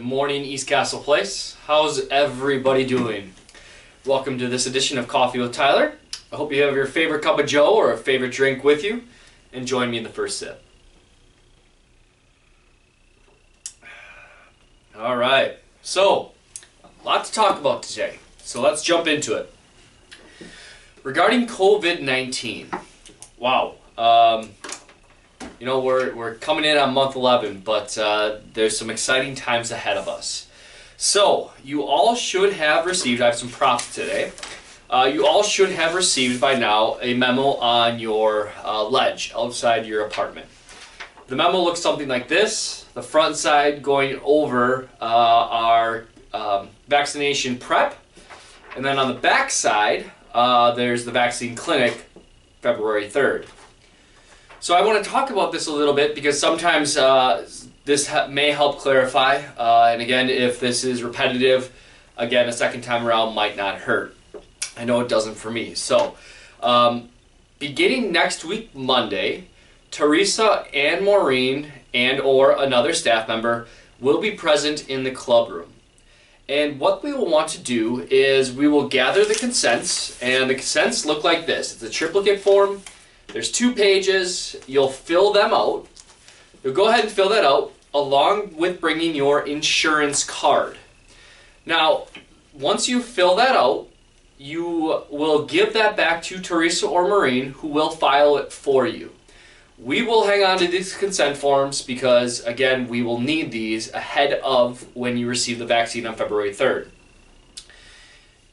morning, East Castle Place. How's everybody doing? Welcome to this edition of Coffee with Tyler. I hope you have your favorite cup of joe or a favorite drink with you, and join me in the first sip. All right, so a lot to talk about today, so let's jump into it. Regarding COVID-19, wow. We're coming in on month 11, but there's some exciting times ahead of us. So, you all should have received, I have some props today, you all should have received by now a memo on your ledge outside your apartment. The memo looks something like this, the front side going over our vaccination prep, and then on the back side, there's the vaccine clinic, February 3rd. So I want to talk about this a little bit because sometimes this may help clarify, and again, if this is repetitive, again, a second time around might not hurt. I know it doesn't for me. So, beginning next week, Monday, Teresa and Maureen and or another staff member will be present in the club room. And what we will want to do is we will gather the consents, and the consents look like this. It's a triplicate form. There's 2 pages. You'll fill them out. You'll go ahead and fill that out along with bringing your insurance card. Now, once you fill that out, you will give that back to Teresa or Maureen, who will file it for you. We will hang on to these consent forms because, again, we will need these ahead of when you receive the vaccine on February 3rd.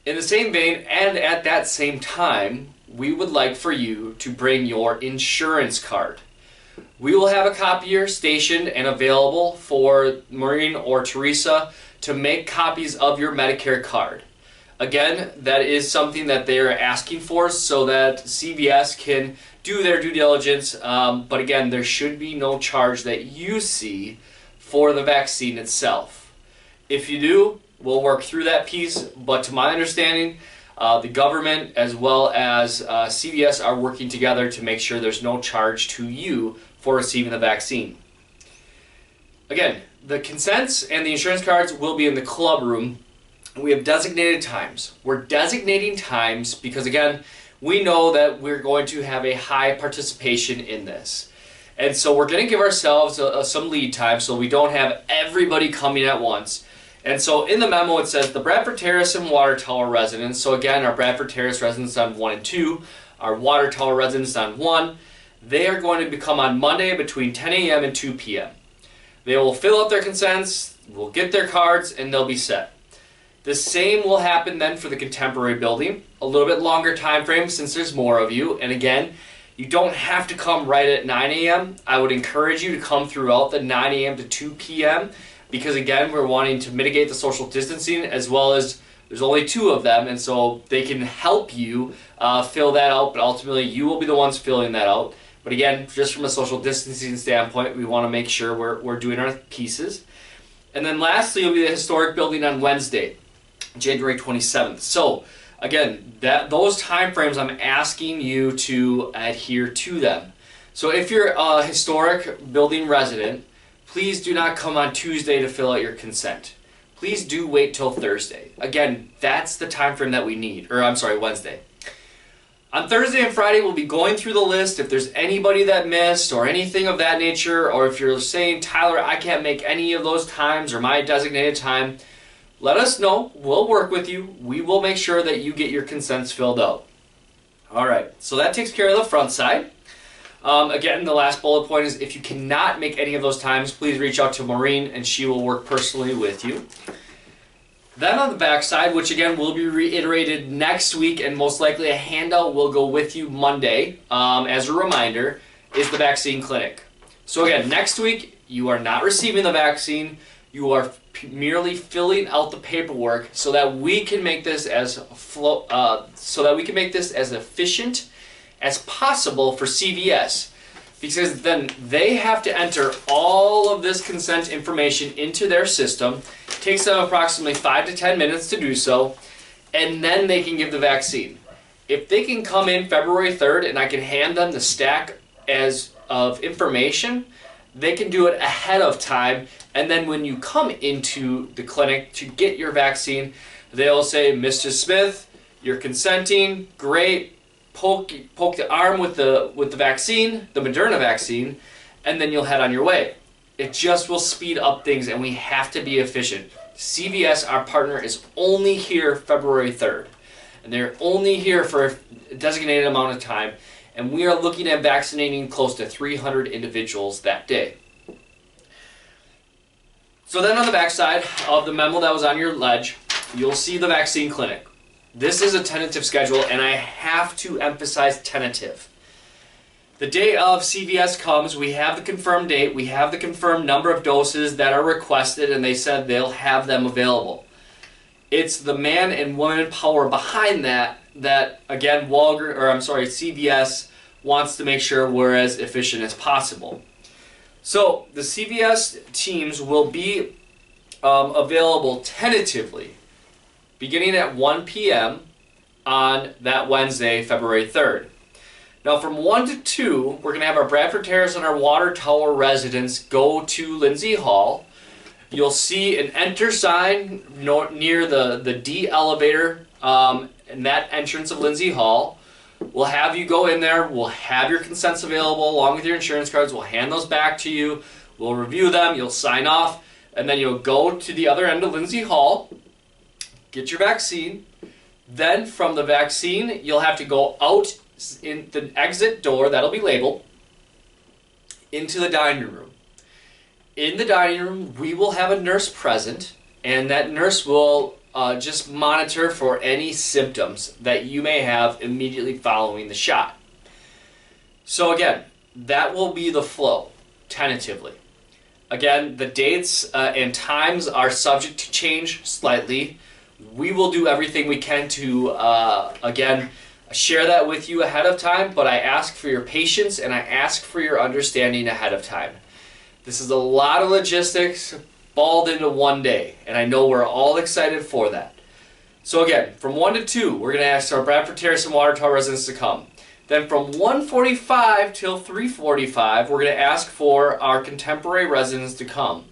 In the same vein, and at that same time, we would like for you to bring your insurance card. We will have a copier stationed and available for Maureen or Teresa to make copies of your Medicare card. Again, that is something that they are asking for so that CVS can do their due diligence, but again, there should be no charge that you see for the vaccine itself. If you do, we'll work through that piece, but to my understanding, the government as well as CVS are working together to make sure there's no charge to you for receiving the vaccine. Again, the consents and the insurance cards will be in the club room. We have designated times. We're designating times because, again, we know that we're going to have a high participation in this. And so we're going to give ourselves some lead time so we don't have everybody coming at once. And so in the memo it says the Bradford Terrace and Water Tower residents, so again our Bradford Terrace residents on 1 and 2, our Water Tower residents on 1, they are going to become on Monday between 10 a.m. and 2 p.m. They will fill out their consents, will get their cards, and they'll be set. The same will happen then for the Contemporary building, a little bit longer time frame since there's more of you, and again, you don't have to come right at 9 a.m. I would encourage you to come throughout the 9 a.m. to 2 p.m. because again, we're wanting to mitigate the social distancing as well as there's only 2 of them, and so they can help you fill that out, but ultimately you will be the ones filling that out. But again, just from a social distancing standpoint, we want to make sure we're doing our pieces. And then lastly will be the historic building on Wednesday, January 27th. So again, those time frames, I'm asking you to adhere to them. So if you're a historic building resident, please do not come on Tuesday to fill out your consent. Please do wait till Thursday. Again, that's the time frame that we need, Wednesday. On Thursday and Friday, we'll be going through the list. If there's anybody that missed or anything of that nature, or if you're saying, Tyler, I can't make any of those times or my designated time, let us know. We'll work with you. We will make sure that you get your consents filled out. All right, so that takes care of the front side. Again, the last bullet point is if you cannot make any of those times, please reach out to Maureen and she will work personally with you. Then on the back side, which again will be reiterated next week and most likely a handout will go with you Monday as a reminder, is the vaccine clinic. So again, next week you are not receiving the vaccine, you are merely filling out the paperwork so that we can make this as efficient as possible for CVS, because then they have to enter all of this consent information into their system. It takes them approximately 5 to 10 minutes to do so, and then they can give the vaccine. If they can come in February 3rd and I can hand them the stack of information, they can do it ahead of time, and then when you come into the clinic to get your vaccine, they'll say, Mr. Smith, you're consenting, great, poke the arm with the vaccine, the Moderna vaccine, and then you'll head on your way. It just will speed up things, and we have to be efficient. CVS, our partner, is only here February 3rd, and they're only here for a designated amount of time, and we are looking at vaccinating close to 300 individuals that day. So then on the back side of the memo that was on your ledge, you'll see the vaccine clinic. This is a tentative schedule, and I have to emphasize tentative. The day of CVS comes, we have the confirmed date, we have the confirmed number of doses that are requested, and they said they'll have them available. It's the man and woman power behind that again, CVS wants to make sure we're as efficient as possible. So the CVS teams will be available tentatively beginning at 1 p.m. on that Wednesday, February 3rd. Now from 1 to 2, we're going to have our Bradford Terrace and our Water Tower residents go to Lindsay Hall. You'll see an enter sign near the D elevator in that entrance of Lindsay Hall. We'll have you go in there. We'll have your consents available along with your insurance cards. We'll hand those back to you. We'll review them. You'll sign off. And then you'll go to the other end of Lindsay Hall, get your vaccine. Then from the vaccine, you'll have to go out in the exit door that'll be labeled into the dining room. In the dining room, we will have a nurse present, and that nurse will just monitor for any symptoms that you may have immediately following the shot. So again, that will be the flow, tentatively. Again, the dates and times are subject to change slightly. We will do everything we can to, again, share that with you ahead of time, but I ask for your patience and I ask for your understanding ahead of time. This is a lot of logistics balled into one day, and I know we're all excited for that. So again, from 1 to 2, we're going to ask our Bradford Terrace and Water Tower residents to come. Then from 1:45 till 3:45, we're going to ask for our contemporary residents to come.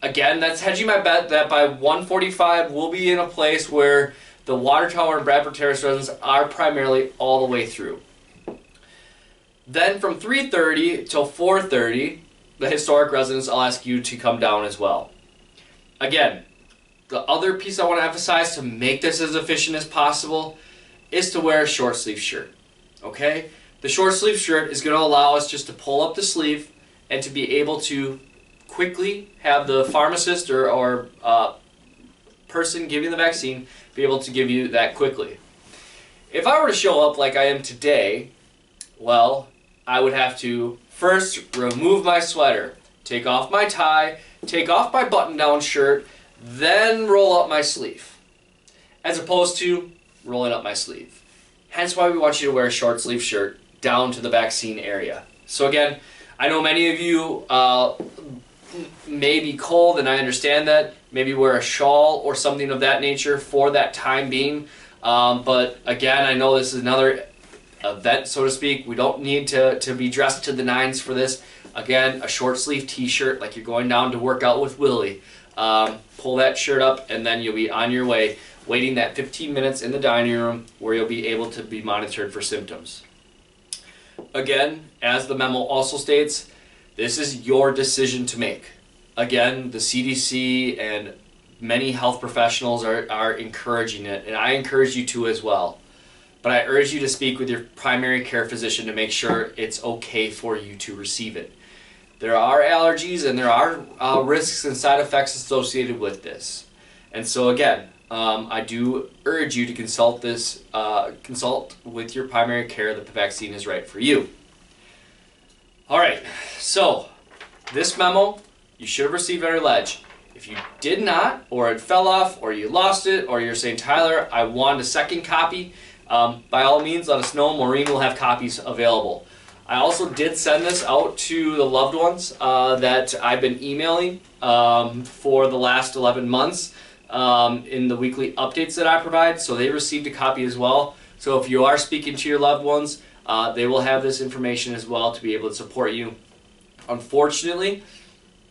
Again, that's hedging my bet that by 1:45 we'll be in a place where the Water Tower and Bradford Terrace residents are primarily all the way through. Then from 3:30 till 4:30, the historic residents, I'll ask you to come down as well. Again, the other piece I want to emphasize to make this as efficient as possible is to wear a short sleeve shirt. Okay? The short sleeve shirt is going to allow us just to pull up the sleeve and to be able to quickly have the pharmacist or person giving the vaccine be able to give you that quickly. If I were to show up like I am today, well, I would have to first remove my sweater, take off my tie, take off my button-down shirt, then roll up my sleeve, as opposed to rolling up my sleeve. Hence why we want you to wear a short sleeve shirt down to the vaccine area. So again, I know many of you may be cold, and I understand that. Maybe wear a shawl or something of that nature for that time being. But again, I know this is another event, so to speak. We don't need to be dressed to the nines for this. Again, a short sleeve t-shirt like you're going down to work out with Willie. Pull that shirt up, and then you'll be on your way, waiting that 15 minutes in the dining room where you'll be able to be monitored for symptoms. Again, as the memo also states, this is your decision to make. Again, the CDC and many health professionals are encouraging it, and I encourage you to as well. But I urge you to speak with your primary care physician to make sure it's okay for you to receive it. There are allergies and there are risks and side effects associated with this. And so again, I do urge you to consult with your primary care that the vaccine is right for you. All right, so this memo you should have received on your ledge. If you did not, or it fell off, or you lost it, or you're saying, Tyler, I want a second copy, by all means, let us know. Maureen will have copies available. I also did send this out to the loved ones that I've been emailing for the last 11 months in the weekly updates that I provide, so they received a copy as well. So if you are speaking to your loved ones, they will have this information as well to be able to support you Unfortunately,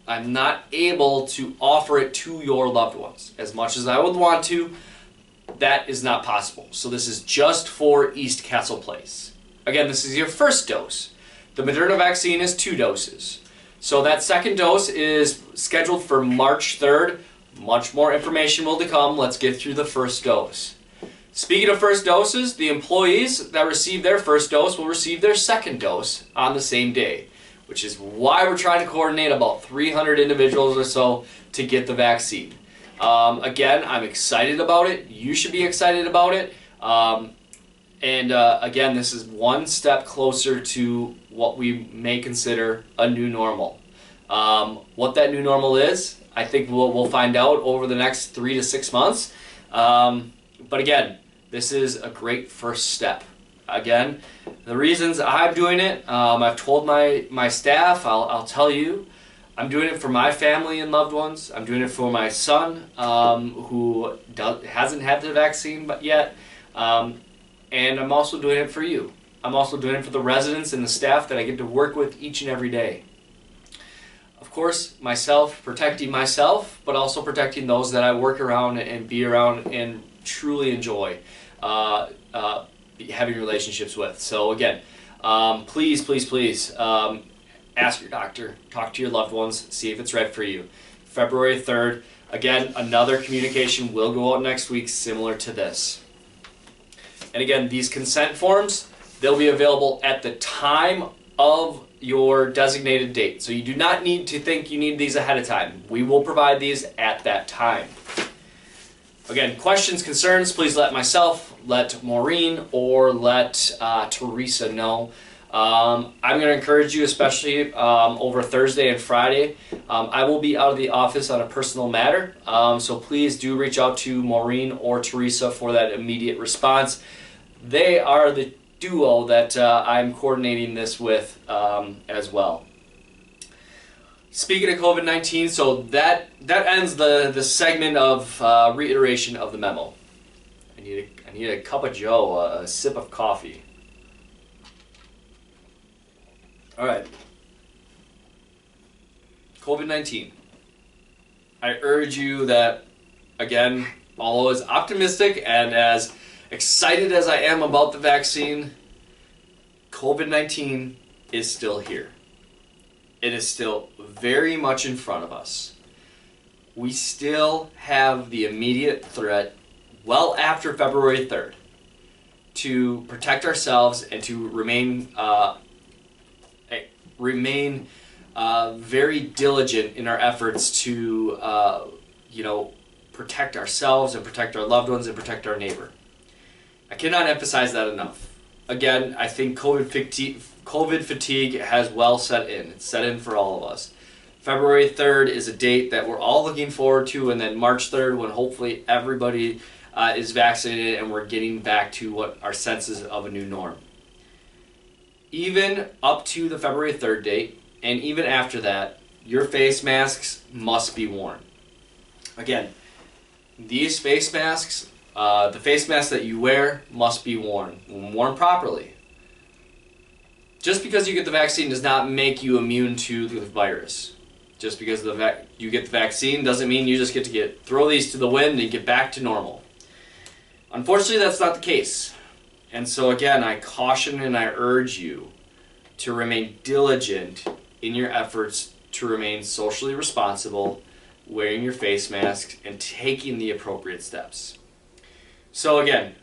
I'm not able to offer it to your loved ones. As much as I would want to, that is not possible. So this is just for East Castle Place. Again, this is your first dose. The Moderna vaccine is 2 doses. So that second dose is scheduled for March 3rd. Much more information will to come. Let's get through the first dose. Speaking of first doses, the employees that receive their first dose will receive their second dose on the same day, which is why we're trying to coordinate about 300 individuals or so to get the vaccine. Again, I'm excited about it. You should be excited about it. Again, this is one step closer to what we may consider a new normal. What that new normal is, I think we'll find out over the next 3 to 6 months. But again, this is a great first step. Again, the reasons I'm doing it, I've told my staff, I'll tell you, I'm doing it for my family and loved ones. I'm doing it for my son, who hasn't had the vaccine yet, and I'm also doing it for you. I'm also doing it for the residents and the staff that I get to work with each and every day. Of course, protecting myself, but also protecting those that I work around and be around and truly enjoy having relationships with. So again, please, please, please ask your doctor, talk to your loved ones, see if it's right for you. February 3rd, again, another communication will go out next week similar to this. And again, these consent forms, they'll be available at the time of your designated date. So you do not need to think you need these ahead of time. We will provide these at that time. Again, questions, concerns, please let myself, let Maureen, or let Teresa know. I'm going to encourage you, especially over Thursday and Friday. I will be out of the office on a personal matter, so please do reach out to Maureen or Teresa for that immediate response. They are the duo that I'm coordinating this with as well. Speaking of COVID-19, so that ends the segment of reiteration of the memo. I need a cup of joe, a sip of coffee. All right. COVID-19. I urge you that, again, although as optimistic and as excited as I am about the vaccine, COVID-19 is still here. It is still very much in front of us. We still have the immediate threat well after February 3rd to protect ourselves and to remain very diligent in our efforts to protect ourselves and protect our loved ones and protect our neighbor. I cannot emphasize that enough. Again, I think COVID fatigue has well set in. It's set in for all of us. February 3rd is a date that we're all looking forward to, and then March 3rd when hopefully everybody is vaccinated and we're getting back to what our senses of a new norm. Even up to the February 3rd date, and even after that, your face masks must be worn. Again, these face masks, the face mask that you wear must be worn properly. Just because you get the vaccine does not make you immune to the virus. Just because you get the vaccine doesn't mean you just get to throw these to the wind and get back to normal. Unfortunately, that's not the case. And so again, I caution and I urge you to remain diligent in your efforts to remain socially responsible, wearing your face mask, and taking the appropriate steps. So again,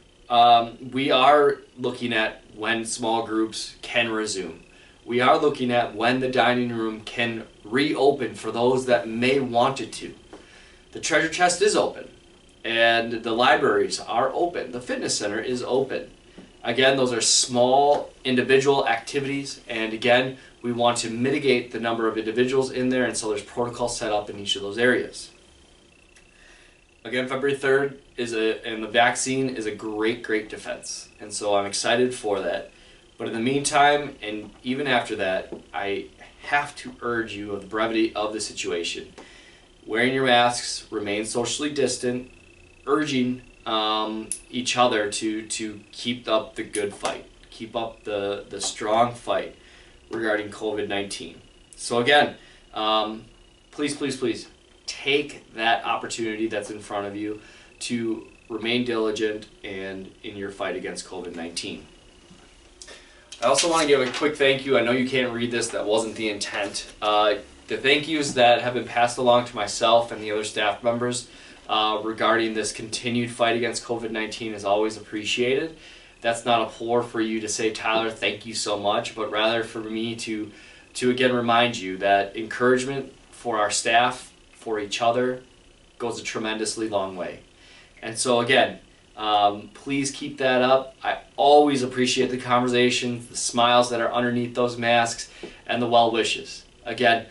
we are looking at when small groups can resume. We are looking at when the dining room can reopen for those that may want it to. The treasure chest is open, and the libraries are open. The fitness center is open. Again, those are small individual activities, and again, we want to mitigate the number of individuals in there, and so there's protocol set up in each of those areas. Again, February 3rd and the vaccine is a great, great defense, and so I'm excited for that. But in the meantime, and even after that, I have to urge you of the brevity of the situation. Wearing your masks, remain socially distant, urging each other to keep up the good fight, keep up the strong fight regarding COVID-19. So again, please, please, please take that opportunity that's in front of you to remain diligent and in your fight against COVID-19. I also want to give a quick thank you. I know you can't read this, that wasn't the intent. The thank yous that have been passed along to myself and the other staff members regarding this continued fight against COVID-19 is always appreciated. That's not a plea for you to say, Tyler, thank you so much, but rather for me to again remind you that encouragement for our staff, for each other, goes a tremendously long way. And so again, please keep that up. I always appreciate the conversations, the smiles that are underneath those masks, and the well wishes. Again,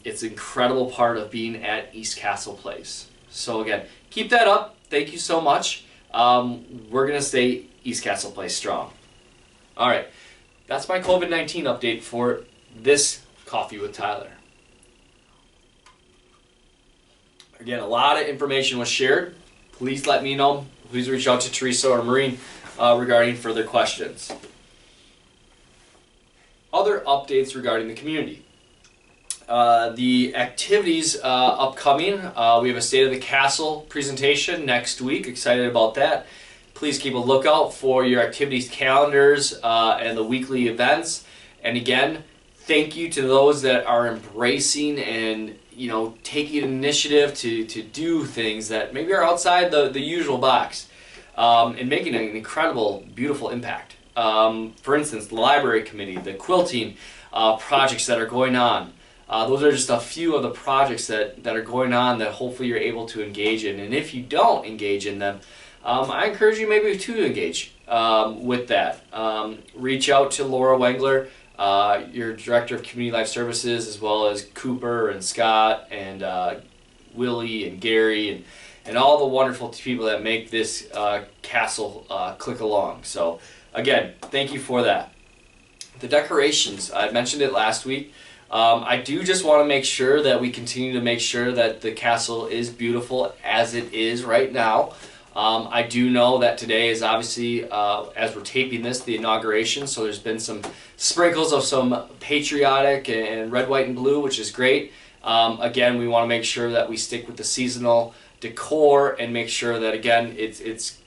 it's an incredible part of being at East Castle Place. So again, keep that up. Thank you so much. We're going to stay East Castle Place strong. All right, that's my COVID-19 update for this Coffee with Tyler. Again, a lot of information was shared. Please let me know. Please reach out to Teresa or Maureen regarding further questions. Other updates regarding the community. The activities upcoming, we have a State of the Castle presentation next week. Excited about that. Please keep a lookout for your activities calendars and the weekly events. And again, thank you to those that are embracing and taking initiative to do things that maybe are outside the usual box and making an incredible, beautiful impact. For instance, the library committee, the quilting projects that are going on. Those are just a few of the projects that are going on that hopefully you're able to engage in. And if you don't engage in them, I encourage you maybe to engage with that. Reach out to Laura Wengler, your Director of Community Life Services, as well as Cooper and Scott and Willie and Gary and all the wonderful people that make this castle click along. So again, thank you for that. The decorations, I mentioned it last week. I do just want to make sure that we continue to make sure that the castle is beautiful as it is right now. I do know that today is obviously, as we're taping this, the inauguration, so there's been some sprinkles of some patriotic and red, white, and blue, which is great. Again, we want to make sure that we stick with the seasonal decor and make sure that, again, it's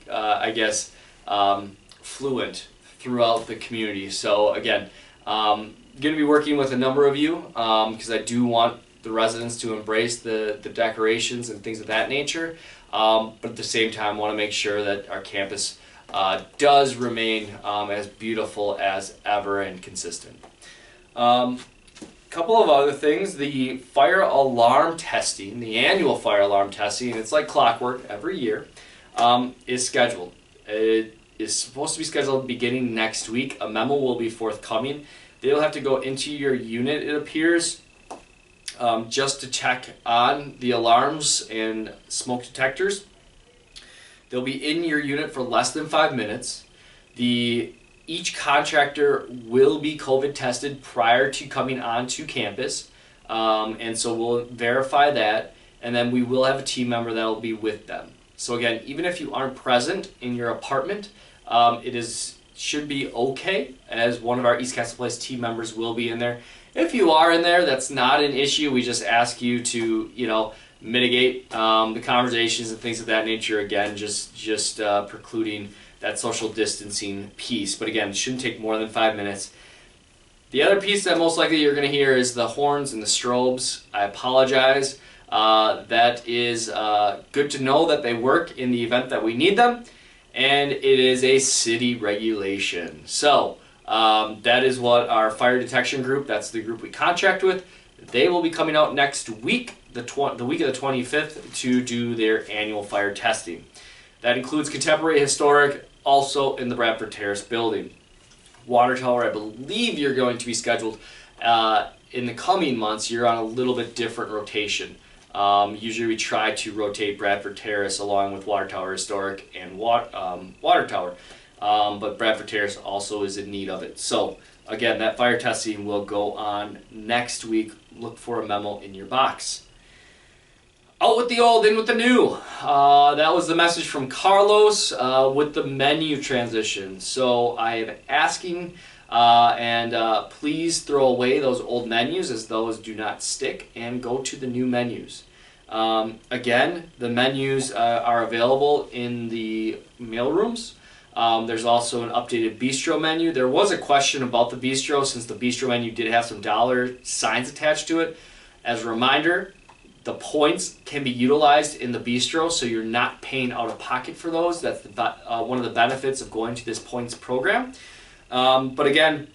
fluent throughout the community. So again, going to be working with a number of you because I do want the residents to embrace the decorations and things of that nature. But at the same time, want to make sure that our campus does remain as beautiful as ever and consistent. Couple of other things, the fire alarm testing, the annual fire alarm testing, it's like clockwork every year, is scheduled. It is supposed to be scheduled beginning next week. A memo will be forthcoming. They'll have to go into your unit, it appears, just to check on the alarms and smoke detectors. They'll be in your unit for less than 5 minutes. Each contractor will be COVID tested prior to coming onto campus, and so we'll verify that, and then we will have a team member that will be with them. So again, even if you aren't present in your apartment, should be okay, as one of our East Castle Place team members will be in there. If you are in there, that's not an issue. We just ask you to, mitigate the conversations and things of that nature. Again, just precluding that social distancing piece. But again, it shouldn't take more than 5 minutes. The other piece that most likely you're going to hear is the horns and the strobes. I apologize. That is good to know that they work in the event that we need them. And it is a city regulation. So that is what our fire detection group, that's the group we contract with, they will be coming out next week, the week of the 25th, to do their annual fire testing. That includes contemporary, historic, also in the Bradford Terrace building. Water tower, I believe you're going to be scheduled in the coming months. You're on a little bit different rotation. Usually we try to rotate Bradford Terrace along with Water Tower Historic and Water Tower, but Bradford Terrace also is in need of it. So again, that fire testing will go on next week. Look for a memo in your box. Out with the old, in with the new. That was the message from Carlos with the menu transition. So I am asking Please throw away those old menus, as those do not stick, and go to the new menus. Again, the menus are available in the mailrooms. There's also an updated bistro menu. There was a question about the bistro, since the bistro menu did have some dollar signs attached to it. As a reminder, the points can be utilized in the bistro, so you're not paying out of pocket for those. That's one of the benefits of going to this points program. But again,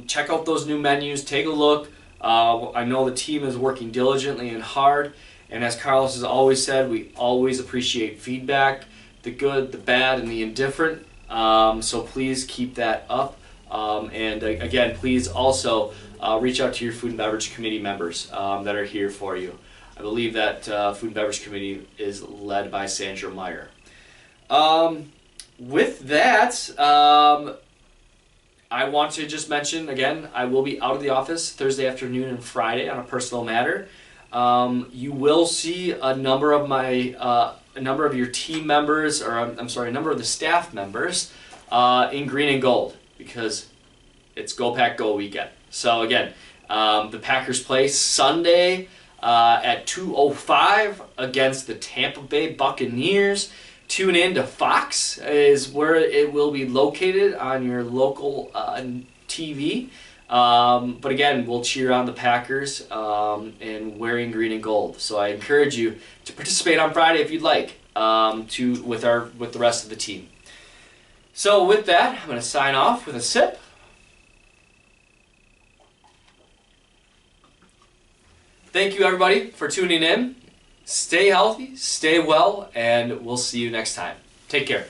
check out those new menus, take a look. I know the team is working diligently and hard, and as Carlos has always said, we always appreciate feedback, the good, the bad, and the indifferent. So please keep that up. Again, please also reach out to your food and beverage committee members that are here for you. I believe that food and beverage committee is led by Sandra Meyer. With that, I want to just mention again, I will be out of the office Thursday afternoon and Friday on a personal matter. You will see a number of your team members, or I'm sorry, a number of the staff members in green and gold, because it's Go Pack Go weekend. So again, the Packers play Sunday at 2:05 against the Tampa Bay Buccaneers. Tune in to Fox is where it will be located on your local TV. But again, we'll cheer on the Packers and wearing green and gold. So I encourage you to participate on Friday if you'd like, with the rest of the team. So with that, I'm going to sign off with a sip. Thank you everybody for tuning in. Stay healthy, stay well, and we'll see you next time. Take care.